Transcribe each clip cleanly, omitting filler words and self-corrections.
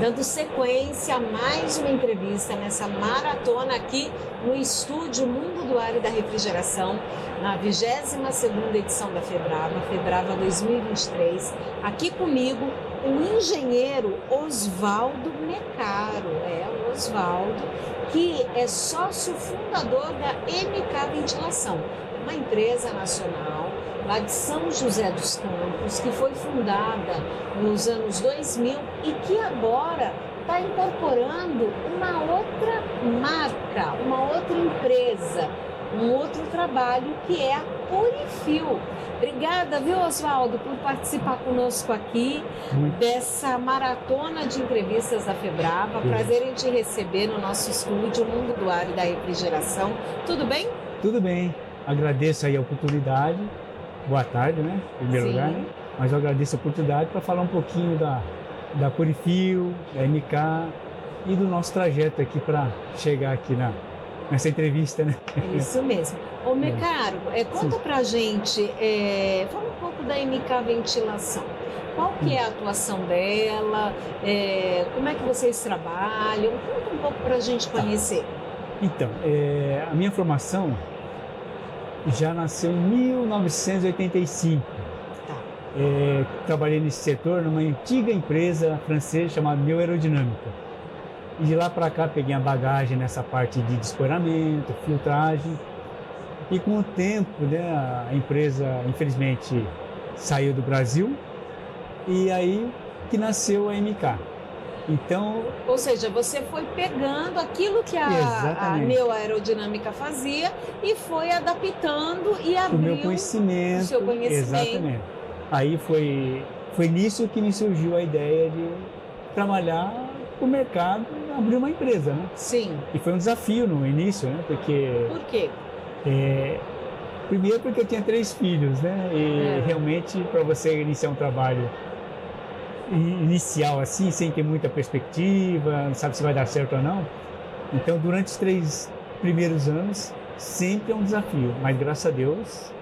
dando sequência a mais uma entrevista nessa maratona aqui no estúdio Mundo do Ar e da Refrigeração, na 22ª edição da Febrava 2023. Aqui comigo o engenheiro Oswaldo Mecaro, o Oswaldo, que é sócio fundador da MK Ventilação, uma empresa nacional lá de São José dos Campos, que foi fundada nos anos 2000 e que agora está incorporando uma outra marca, uma outra empresa, um outro trabalho que é a Purifil. Obrigada, viu, Oswaldo, por participar conosco aqui dessa maratona de entrevistas da Febrava. Prazer em te receber no nosso estúdio Mundo do Ar e da Refrigeração. Tudo bem? Tudo bem. Agradeço aí a oportunidade. Boa tarde, né? Em primeiro lugar, né? Mas eu agradeço a oportunidade para falar um pouquinho da Purifil, da MK e do nosso trajeto aqui para chegar aqui nessa entrevista, né? Isso mesmo. Ô, Mecaro, conta pra gente, fala um pouco da MK Ventilação. Qual que é a atuação dela? Como é que vocês trabalham? Conta um pouco pra gente conhecer. Então, a minha formação já nasceu em 1985. Trabalhei nesse setor numa antiga empresa francesa chamada Neo Aerodinâmica. E de lá para cá peguei a bagagem nessa parte de descoramento, filtragem. E com o tempo, né, a empresa infelizmente saiu do Brasil e aí que nasceu a MK. Então, ou seja, você foi pegando aquilo que a Neo Aerodinâmica fazia e foi adaptando e abriu o meu conhecimento, o seu conhecimento. Exatamente. Aí foi nisso que me surgiu a ideia de trabalhar o mercado, abrir uma empresa, né? Sim. E foi um desafio no início, né? Porque... Por quê? Primeiro porque eu tinha 3 filhos, né? E realmente para você iniciar um trabalho inicial assim, sem ter muita perspectiva, não sabe se vai dar certo ou não. Então, durante os 3 primeiros anos, sempre é um desafio, mas graças a Deus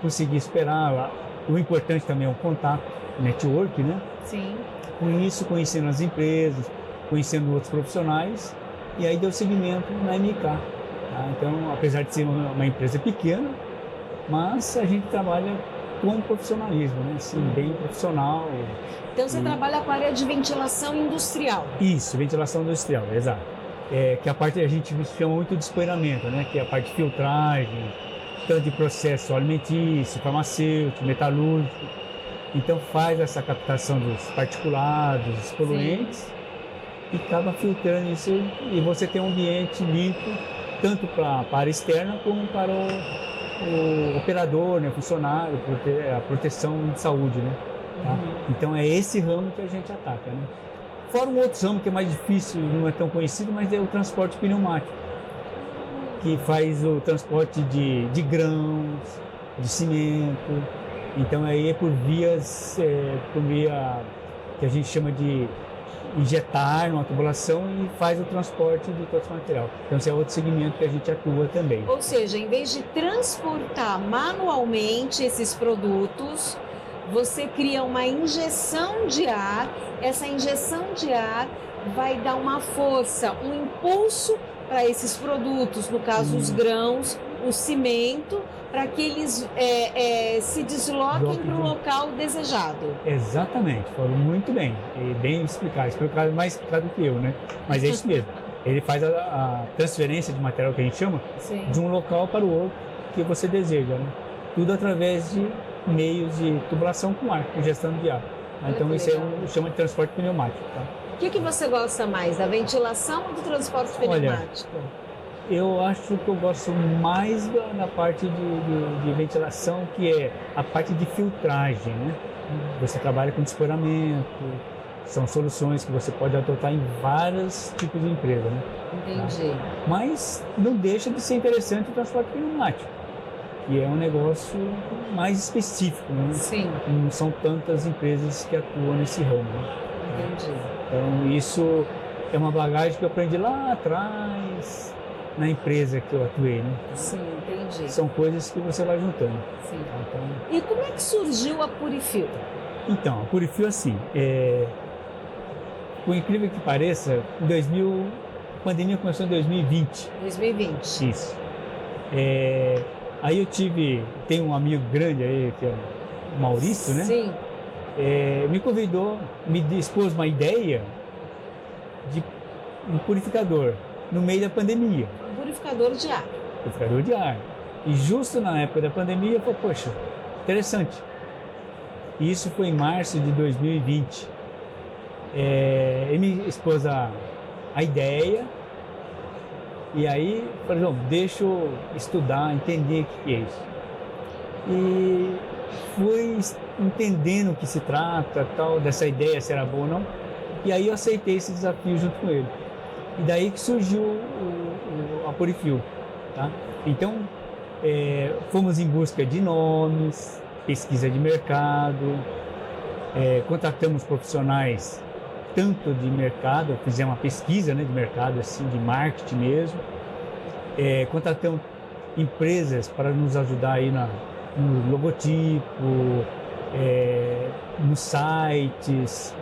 consegui esperar. O importante também é o contato, network, né? Sim. Com isso, conhecendo as empresas, conhecendo outros profissionais, e aí deu seguimento na MK. Tá? Então, apesar de ser uma empresa pequena, mas a gente trabalha com profissionalismo, né? Assim, bem profissional. Então você trabalha com a área de ventilação industrial. Isso, ventilação industrial, exato. Que a parte a gente chama muito de escoeiramento, né? Que é a parte de filtragem, tanto de processo alimentício, farmacêutico, metalúrgico. Então faz essa captação dos particulados, dos poluentes. Sim. E acaba filtrando isso e você tem um ambiente limpo, tanto para a área externa como para o operador, né, funcionário, a proteção de saúde, né? Tá? Então é esse ramo que a gente ataca, né? Fora um outro ramo que é mais difícil, não é tão conhecido, mas é o transporte pneumático, que faz o transporte de grãos, de cimento. Então aí é por via que a gente chama de injetar numa tubulação e faz o transporte de todo esse material. Então esse é outro segmento que a gente atua também. Ou seja, em vez de transportar manualmente esses produtos, você cria uma injeção de ar. Essa injeção de ar vai dar uma força, um impulso para esses produtos, no caso os grãos, o cimento, para que eles se desloquem para o local desejado. Exatamente, foram muito bem, e bem explicado, mais explicado que eu, né? Mas é isso mesmo, ele faz a transferência de material que a gente chama, sim, de um local para o outro que você deseja, né? Tudo através de meios de tubulação com ar, injeção de ar. Então isso chama de transporte pneumático. Tá? O que você gosta mais, da ventilação ou do transporte pneumático? Eu acho que eu gosto mais da parte de ventilação, que é a parte de filtragem, né? Você trabalha com descoramento, são soluções que você pode adotar em vários tipos de empresa, né? Entendi. Tá? Mas não deixa de ser interessante o transporte pneumático, que é um negócio mais específico, né? Sim. Não são tantas empresas que atuam nesse ramo, né? Entendi. Então isso é uma bagagem que eu aprendi lá atrás, na empresa que eu atuei, né? Sim, entendi. São coisas que você vai juntando. Sim. Então... E como é que surgiu a Purifil? Então, a Purifil, assim, por incrível que pareça, a pandemia começou em 2020. 2020. Isso. Aí tem um amigo grande aí, que é o Maurício, né? Sim. Me convidou, me expôs uma ideia de um purificador no meio da pandemia. Purificador de ar. Purificador de ar. E justo na época da pandemia, eu falei, poxa, interessante. Isso foi em março de 2020. Ele me expôs a ideia, e aí falei, não, deixa eu estudar, entender o que é isso. E fui entendendo o que se trata, tal, dessa ideia, se era boa ou não. E aí eu aceitei esse desafio junto com ele. E daí que surgiu a Purifil, tá? Então, fomos em busca de nomes, pesquisa de mercado, contratamos profissionais tanto de mercado, fizemos uma pesquisa, né, de mercado, assim, de marketing mesmo, contratamos empresas para nos ajudar aí no logotipo, nos sites,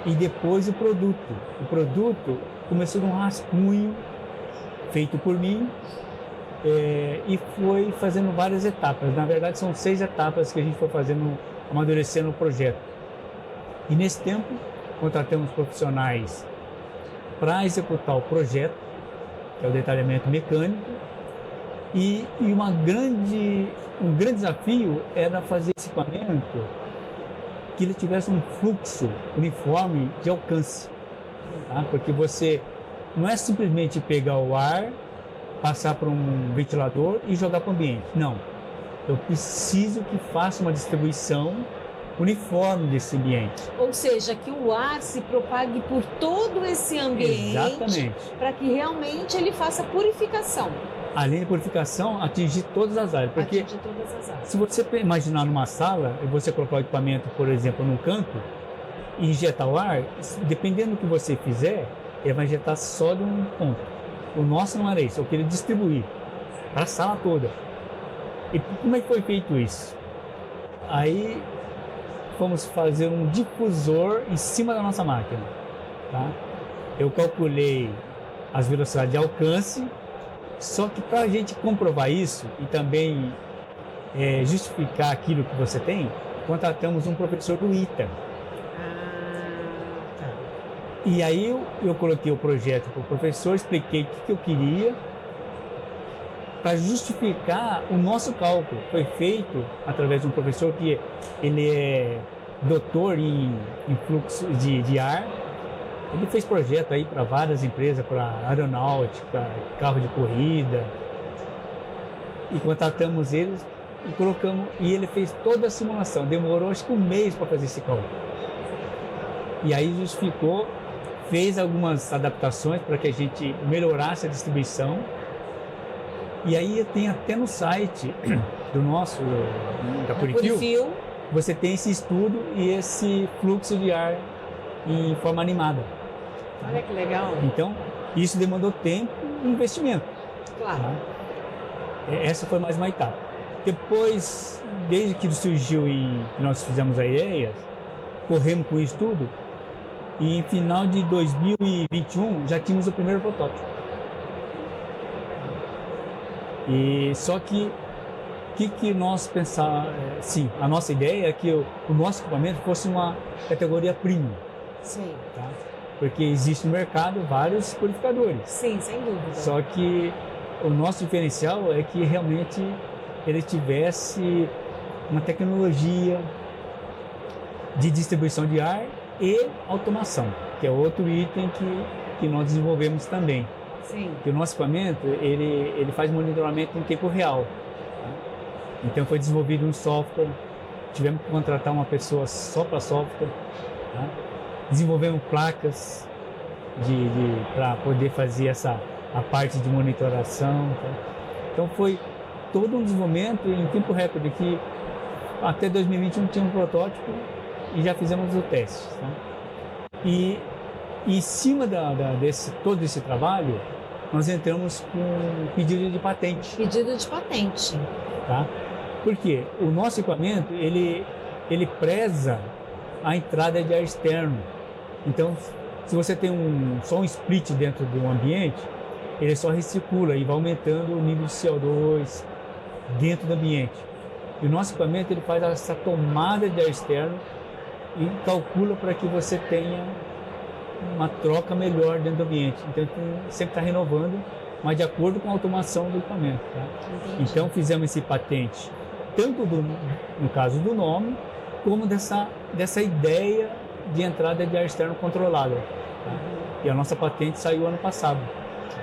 e depois o produto. O produto começou num rascunho feito por mim, e foi fazendo várias etapas. Na verdade, são 6 etapas que a gente foi fazendo, amadurecendo o projeto. E nesse tempo, contratamos profissionais para executar o projeto, que é o detalhamento mecânico, e um grande desafio era fazer esse equipamento que ele tivesse um fluxo uniforme de alcance, tá? Porque você não é simplesmente pegar o ar, passar para um ventilador e jogar para o ambiente. Não, eu preciso que faça uma distribuição uniforme desse ambiente. Ou seja, que o ar se propague por todo esse ambiente. Exatamente. Para que realmente ele faça purificação. Além de purificação, atingir todas as áreas. Porque atingir todas as áreas. Se você imaginar numa sala, e você colocar o equipamento, por exemplo, num canto, e injetar o ar, dependendo do que você fizer, ele vai injetar só de um ponto. O nosso não era isso, eu queria distribuir para a sala toda. E como é que foi feito isso? Aí fomos fazer um difusor em cima da nossa máquina, tá? Eu calculei as velocidades de alcance, só que para a gente comprovar isso e também justificar aquilo que você tem, contratamos um professor do ITA. Tá. E aí eu coloquei o projeto para o professor, expliquei o que eu queria, para justificar o nosso cálculo. Foi feito através de um professor que ele é doutor em fluxo de ar. Ele fez projeto aí para várias empresas, para aeronáutica, carro de corrida. E contratamos eles e colocamos, e ele fez toda a simulação. Demorou acho que um mês para fazer esse cálculo. E aí justificou, fez algumas adaptações para que a gente melhorasse a distribuição. E aí tem até no site do nosso, da Purifil, você tem esse estudo e esse fluxo de ar em forma animada. Olha que legal. Então, isso demandou tempo e investimento. Claro. Tá? Essa foi mais uma etapa. Depois, desde que surgiu e nós fizemos a ideia, corremos com isso tudo, e em final de 2021 já tínhamos o primeiro protótipo. E só que que nós pensávamos, sim, a nossa ideia é que o nosso equipamento fosse uma categoria premium. Sim. Tá? Porque existe no mercado vários purificadores. Sim, sem dúvida. Só que o nosso diferencial é que realmente ele tivesse uma tecnologia de distribuição de ar e automação, que é outro item que nós desenvolvemos também. Sim. Que o nosso equipamento ele faz monitoramento em tempo real. Tá? Então foi desenvolvido um software, tivemos que contratar uma pessoa só para software. Tá? Desenvolvemos placas para poder fazer a parte de monitoração. Tá? Então foi todo um desenvolvimento em tempo recorde, que até 2021 tinha um protótipo e já fizemos o teste. Tá? E em cima desse todo esse trabalho, nós entramos com pedido de patente. Pedido de patente. Tá? Porque o nosso equipamento, ele preza a entrada de ar externo. Então, Se você tem só um split dentro de um ambiente, ele só recircula e vai aumentando o nível de CO2 dentro do ambiente. E o nosso equipamento ele faz essa tomada de ar externo e calcula para que você tenha uma troca melhor dentro do ambiente. Então, sempre está renovando, mas de acordo com a automação do equipamento. Tá? Então, fizemos esse patente, tanto no caso do nome, como dessa ideia de entrada de ar externo controlada. Tá? E a nossa patente saiu ano passado.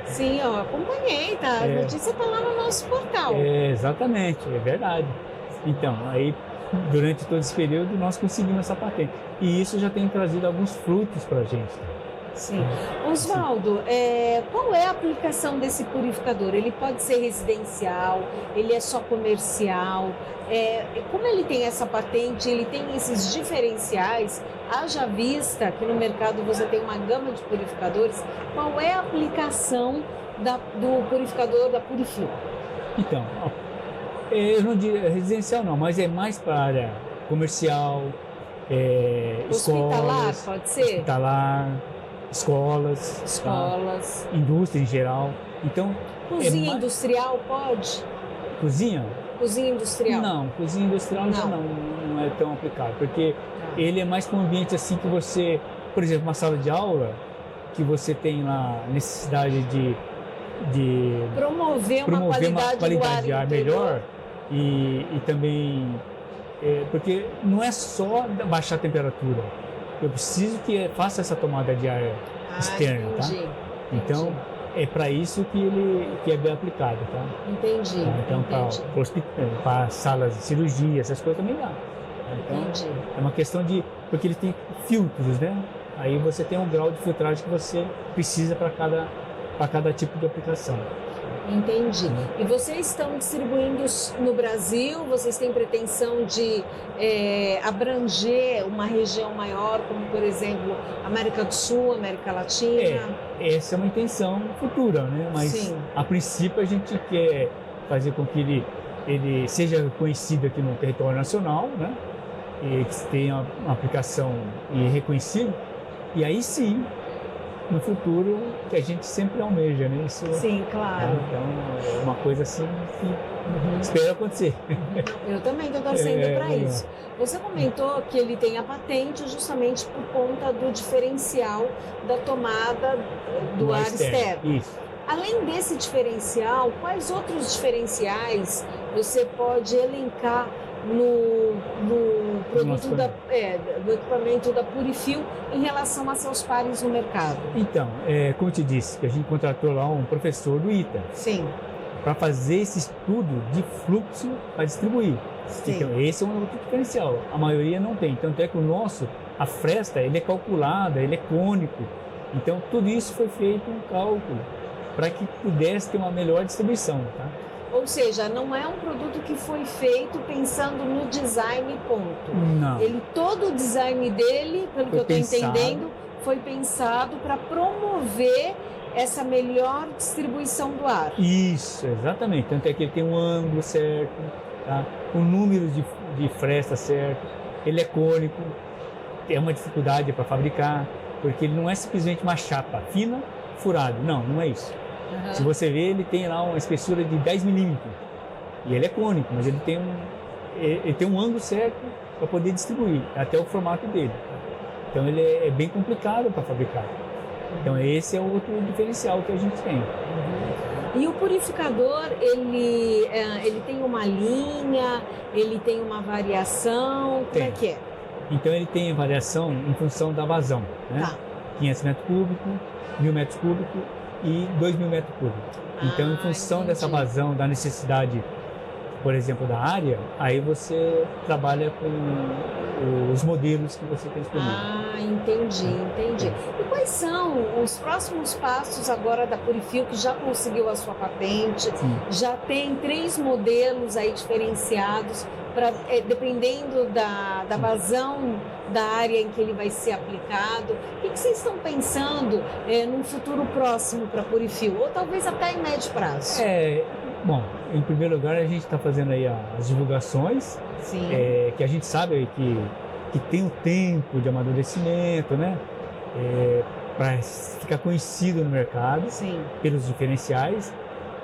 Sim, eu acompanhei, tá? A notícia está lá no nosso portal. Exatamente, é verdade. Então, aí, durante todo esse período, nós conseguimos essa patente. E isso já tem trazido alguns frutos para a gente. Sim. Oswaldo, qual é a aplicação desse purificador? Ele pode ser residencial, ele é só comercial? Como ele tem essa patente, ele tem esses diferenciais, haja vista que no mercado você tem uma gama de purificadores, qual é a aplicação do purificador da Purifil? Então, eu não diria residencial não, mas é mais para a área comercial, hospitalar, escolas, pode ser? Hospitalar, escolas, tá? Indústria em geral. Então, cozinha industrial pode? Cozinha? Cozinha industrial? Não, cozinha industrial já não é tão aplicado, porque ele é mais para um ambiente assim que você, por exemplo, uma sala de aula, que você tem lá necessidade de promover uma qualidade de ar melhor e também porque não é só baixar a temperatura, eu preciso que faça essa tomada de ar externa, tá? Então é para isso que é bem aplicado, tá? Entendi. Então para salas de cirurgia, essas coisas também dá. Então, é uma questão porque ele tem filtros, né? Aí você tem um grau de filtragem que você precisa para cada tipo de aplicação. Entendi. E vocês estão distribuindo no Brasil? Vocês têm pretensão de abranger uma região maior, como por exemplo América do Sul, América Latina? Essa é uma intenção futura, né? Mas sim, a princípio a gente quer fazer com que ele seja conhecido aqui no território nacional, né? E que tenha uma aplicação e reconhecido. E aí sim, no futuro, que a gente sempre almeja, né? Isso, sim, claro. Então, é uma coisa assim que espero acontecer. Eu também estou torcendo para isso. Você comentou que ele tem a patente justamente por conta do diferencial da tomada do ar externo. Isso. Além desse diferencial, quais outros diferenciais você pode elencar no produto do equipamento da Purifil em relação a seus pares no mercado? Então, como eu te disse, que a gente contratou lá um professor do ITA. Sim. Para fazer esse estudo de fluxo para distribuir. Sim. Então, esse é um outro diferencial. A maioria não tem. Tanto é que o nosso, a fresta, ele é calculada, ele é cônico. Então, tudo isso foi feito um cálculo para que pudesse ter uma melhor distribuição, tá? Ou seja, não é um produto que foi feito pensando no design ponto. Não. Todo o design dele, pelo que eu estou entendendo, foi pensado para promover essa melhor distribuição do ar. Isso, exatamente. Tanto é que ele tem um ângulo certo, tá? O número de fresta certo, ele é cônico, é uma dificuldade para fabricar, porque ele não é simplesmente uma chapa fina, furado. Não é isso. Se você ver, ele tem lá uma espessura de 10 milímetros. E ele é cônico, mas ele tem um ângulo certo para poder distribuir, até o formato dele. Então ele é bem complicado para fabricar. Então esse é o outro diferencial que a gente tem. E o purificador, ele tem uma linha, ele tem uma variação, como é que é? Então ele tem variação em função da vazão, né? Tá. 500 metros cúbicos, 1.000 metros cúbicos e 2.000 metros cúbicos. Então, em função dessa vazão, da necessidade, por exemplo, da área, aí você trabalha com os modelos que você tem disponível. Entendi. E quais são os próximos passos agora da Purifil, que já conseguiu a sua patente? Sim. Já tem 3 modelos aí diferenciados, dependendo da vazão da área em que ele vai ser aplicado. O que vocês estão pensando num futuro próximo para a Purifil? Ou talvez até em médio prazo? Bom, em primeiro lugar, a gente está fazendo aí as divulgações, que a gente sabe que tem um tempo de amadurecimento, né? para ficar conhecido no mercado Sim. pelos diferenciais.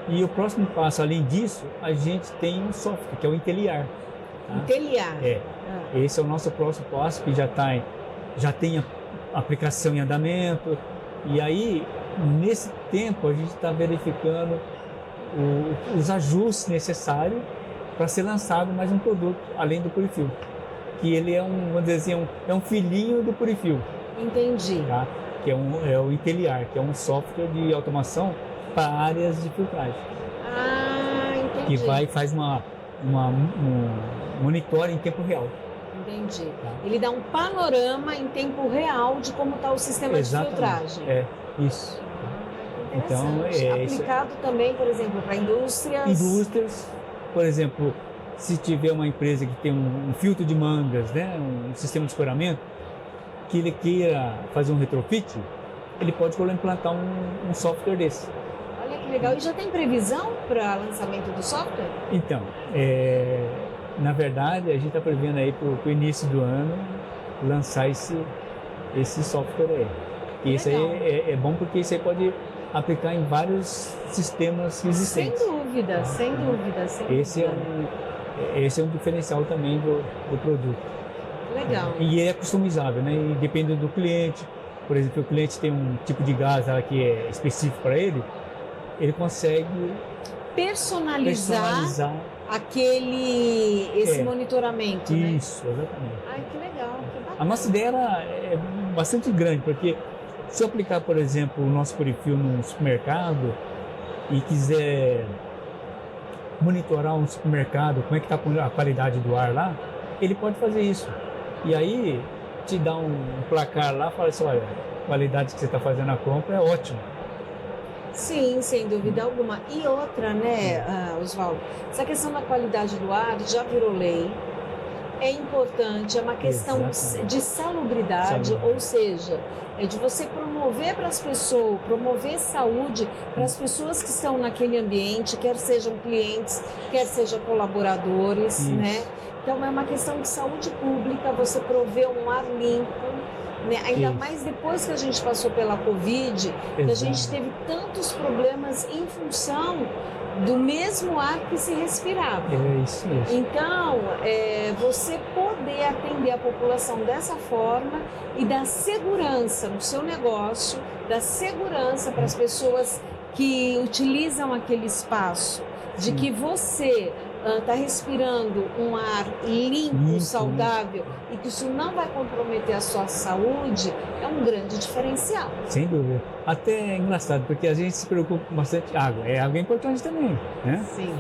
E o próximo passo, além disso, a gente tem um software, que é o Inteliar. Tá? Inteliar. Esse é o nosso próximo passo, que já tem a aplicação em andamento. E aí, nesse tempo, a gente está verificando os ajustes necessários para ser lançado mais um produto, além do Purifil. Que ele é vamos dizer assim, é um filhinho do Purifil. Entendi. Tá? Que é o Inteliar, que é um software de automação para áreas de filtragem. Entendi. Que faz um monitor em tempo real. Entendi. Tá? Ele dá um panorama em tempo real de como está o sistema Exatamente. de filtragem. Isso. Então, aplicado também, por exemplo, para indústrias. Indústrias, por exemplo, se tiver uma empresa que tem um filtro de mangas, né, um sistema de escoramento, que ele queira fazer um retrofit, ele pode implantar um software desse. Olha que legal. E já tem previsão para lançamento do software? Então, na verdade, a gente está prevendo aí para o início do ano lançar esse software aí. E esse aí é bom porque isso aí pode aplicar em vários sistemas existentes. Sem dúvida, sem dúvida. Esse é um diferencial também do produto. Legal. E é customizável, né? E dependendo do cliente, por exemplo, o cliente tem um tipo de gás lá que é específico para ele consegue personalizar esse monitoramento, né? Isso, exatamente. Ai, que legal, que bacana. A nossa ideia é bastante grande, porque se eu aplicar, por exemplo, o nosso Purifil num supermercado e quiser monitorar um supermercado, como é que está a qualidade do ar lá, ele pode fazer isso. E aí te dá um placar lá, fala assim, olha, a qualidade que você está fazendo a compra é ótima. Sim, sem dúvida alguma. E outra, né, Oswaldo, essa questão da qualidade do ar já virou lei. É importante, é uma questão de salubridade, ou seja, é de você promover para as pessoas, promover saúde para as pessoas que estão naquele ambiente, quer sejam clientes, quer sejam colaboradores, né? Então é uma questão de saúde pública, você prover um ar limpo, né? Ainda mais depois que a gente passou pela Covid, que a gente teve tantos problemas em função do mesmo ar que se respirava. Isso. Então, você poder atender a população dessa forma e dar segurança no seu negócio, dar segurança para as pessoas que utilizam aquele espaço, de que você está respirando um ar limpo, saudável, e que isso não vai comprometer a sua saúde, é um grande diferencial. Sem dúvida. Até é engraçado, porque a gente se preocupa com bastante água. Água é importante também, né? Sim.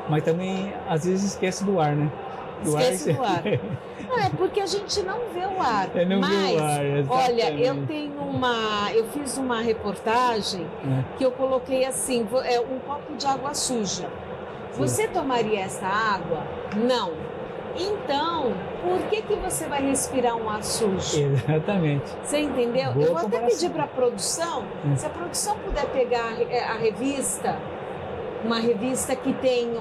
Mas também, às vezes, esquece do ar, né? Esquece do ar. Não, é porque a gente não vê o ar. Vê o ar, olha, eu fiz uma reportagem que eu coloquei assim, um copo de água suja. Você tomaria essa água? Não. Então, por que você vai respirar um ar sujo? Exatamente. Você entendeu? Boa eu vou até comparação. pedir para a produção, se a produção puder pegar a revista, uma revista que tem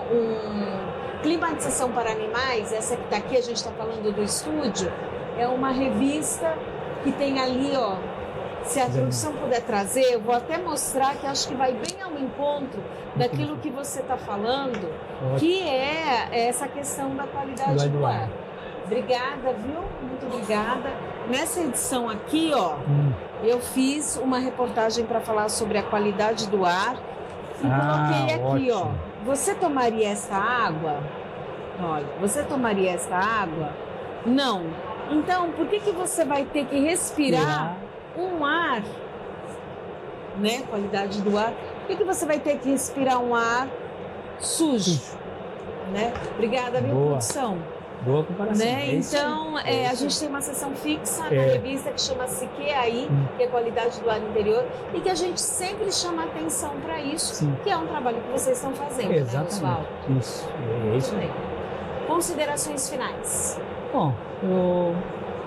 Climatização para Animais, essa que está aqui, a gente está falando do estúdio, é uma revista que tem ali, ó. Se a produção puder trazer, eu vou até mostrar que acho que vai bem ao encontro daquilo que você está falando, que é essa questão da qualidade do ar. Obrigada, viu? Muito obrigada. Nessa edição aqui, ó, eu fiz uma reportagem para falar sobre a qualidade do ar e coloquei aqui, ó. Você tomaria essa água? Olha, você tomaria essa água? Não. Então, por que você vai ter que respirar um ar, né? Qualidade do ar. Por que você vai ter que respirar um ar sujo, né? Obrigada, viu, produção? Boa comparação. Né? Então, a gente tem uma seção fixa na revista que chama-se QAI, que é Qualidade do Ar Interior, e que a gente sempre chama atenção para isso, que é um trabalho que vocês estão fazendo, né, Oswaldo? Isso, é isso aí. Considerações finais. Bom, eu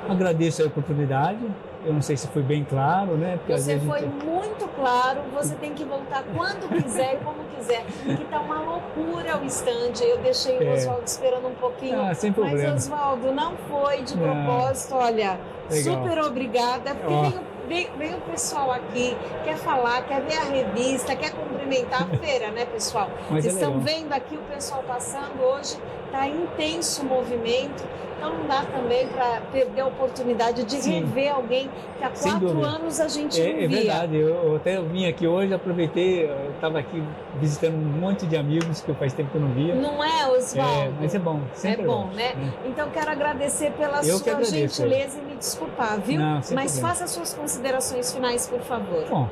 agradeço a oportunidade. Eu não sei se foi bem claro, né? Porque você foi muito claro, você tem que voltar quando quiser e como quiser. Que tá uma loucura o stand. Eu deixei o Oswaldo esperando um pouquinho. Sem problema. Mas, Oswaldo, não foi de propósito. Olha, legal. Super obrigada. Porque vem o pessoal aqui, quer falar, quer ver a revista, quer cumprimentar a feira, né, pessoal? Mas Vocês estão legal. vendo aqui o pessoal passando hoje, está intenso o movimento, então não dá também para perder a oportunidade de Sim. rever alguém que há Sem 4 dúvida. anos a gente não É via. verdade, eu até vim aqui hoje, aproveitei, eu estava aqui visitando um monte de amigos que faz tempo que eu não via. Não é, Oswaldo? Mas é bom, sempre É bom, gosto, né? Então quero agradecer pela Eu que sua agradeço, gentileza e me desculpar, viu? Não, sem Mas problema. faça suas considerações finais, por favor. Bom,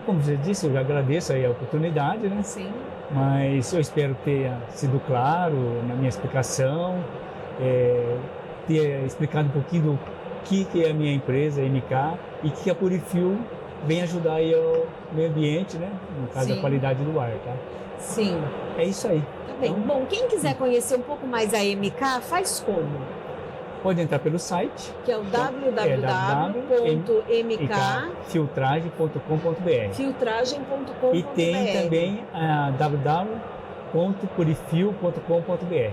como você disse, eu agradeço aí a oportunidade, né? Sim. Mas eu espero ter sido claro na minha explicação, ter explicado um pouquinho do que é a minha empresa, a MK, e que a Purifil vem ajudar aí ao meio ambiente, né? No caso Sim. da qualidade do ar, tá? Sim. É isso aí. Tá bem. Então, Bom, quem quiser conhecer um pouco mais a MK, faz como? pode entrar pelo site, Que é o www.mkfiltragem.com.br. filtragem.com.br. E tem também a www.purifil.com.br.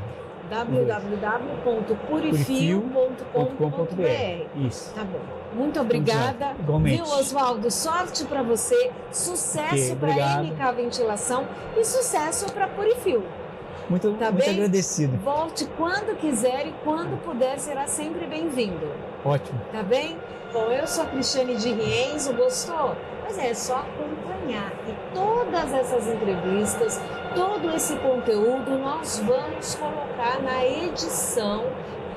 www.purifio.com.br. Isso. Tá bom. Muito obrigada. Igualmente. Viu, Oswaldo? Sorte para você, sucesso para a obrigado. MK Ventilação e sucesso para Purifil. Muito Tá bem? agradecido. Volte quando quiser e quando puder, será sempre bem-vindo. Ótimo. Tá bem? Bom, eu sou a Cristiane de Rienzo, gostou? Mas é só acompanhar. E todas essas entrevistas, todo esse conteúdo, nós vamos colocar na edição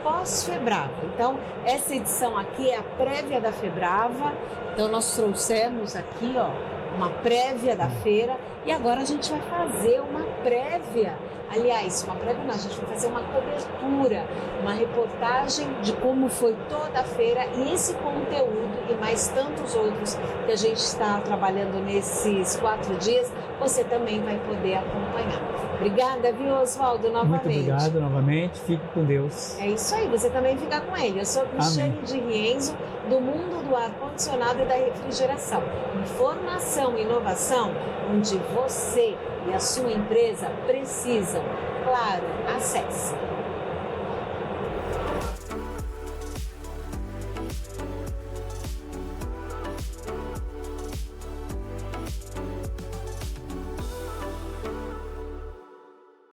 pós-Febrava. Então, essa edição aqui é a prévia da Febrava. Então, nós trouxemos aqui, ó, uma prévia da feira. E agora a gente vai fazer uma prévia. Aliás, uma prévia não, a gente vai fazer uma cobertura, uma reportagem de como foi toda a feira e esse conteúdo e mais tantos outros que a gente está trabalhando nesses 4 dias, você também vai poder acompanhar. Obrigada, viu, Oswaldo, novamente. Muito obrigado novamente, fique com Deus. É isso aí, você também fica com ele. Eu sou a Cristiane de Rienzo, do mundo do ar-condicionado e da refrigeração. Informação e inovação onde você e a sua empresa precisam. Claro, acesse